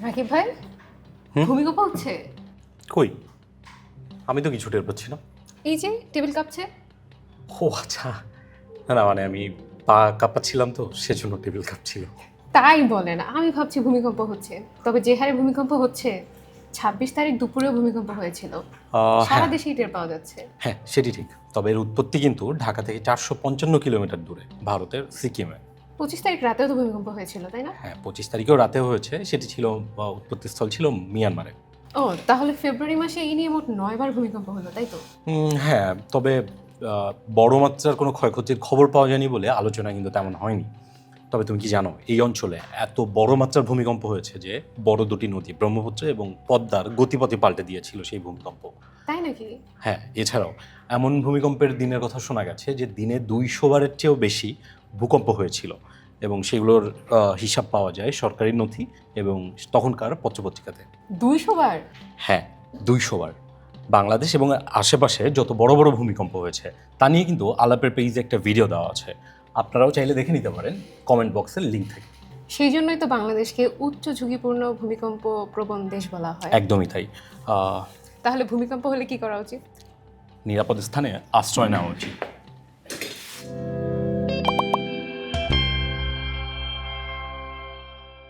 রাকিব ভাই, ভূমিকম্প হচ্ছে? কই, আমি তো কিছু টের পাচ্ছি না। এই যে টেবিল কাঁপছে। ও আচ্ছা, না না মানে আমি পা কাঁপাচ্ছিলাম তো সেজন্য টেবিল কাঁপছিল। তাই বলেন, আমি ভাবছি ভূমিকম্প হচ্ছে। তবে যে হারে ভূমিকম্প হচ্ছে, 26 তারিখ দুপুরেও ভূমিকম্প হয়েছিল। সারা হ্যাঁ দেশেই টের পাওয়া যাচ্ছে। হ্যাঁ সেটি ঠিক, তবে এর উৎপত্তি কিন্তু ঢাকা থেকে 455 কিলোমিটার দূরে ভারতের সিকিমে। 25 তারিখ রাতেও তো ভূমিকম্প হয়েছিল, তাই না? হ্যাঁ 25 তারিখেও রাতে হয়েছে, সেটি ছিল উৎপত্তিস্থল ছিল মিয়ানমারে। ও, তাহলে ফেব্রুয়ারি মাসে এই নিয়ে মোট 9বার ভূমিকম্প হলো, তাই তো? হ্যাঁ, তবে বড় মাত্রার কোনো ক্ষয়ক্ষতির খবর পাওয়া যায়নি বলে আলোচনা কিন্তু তেমন হয়নি। তবে তুমি কি জানো এই অঞ্চলে এত বড় মাত্রার ভূমিকম্প হয়েছে যে বড় দুটি নদী ব্রহ্মপুত্র এবং পদ্মার গতিপথে পাল্টে দিয়েছিল সেই ভূমিকম্প। তাই নাকি? হ্যাঁ, এছাড়াও এমন ভূমিকম্পের দিনের কথা শোনা গেছে যে দিনে 200 বারের চেয়েও বেশি ভূকম্প হয়েছিল, এবং সেগুলোর হিসাব পাওয়া যায় সরকারি নথি এবং তখনকার পত্রপত্রিকাতে। 200 বার? হ্যাঁ, 200 বার। বাংলাদেশ এবং আশেপাশে যত বড় বড় ভূমিকম্প হয়েছে তা নিয়ে কিন্তু আলাপের পেজে একটা ভিডিও দেওয়া আছে, আপনারাও চাইলে দেখে নিতে পারেন, কমেন্ট বক্সের লিঙ্ক থেকে। সেই জন্যই তো বাংলাদেশকে উচ্চ ঝুঁকিপূর্ণ ভূমিকম্প প্রবণ দেশ বলা হয়। একদমই তাই। তাহলে ভূমিকম্প হলে কি করা উচিত? নিরাপদ স্থানে আশ্রয় নেওয়া উচিত।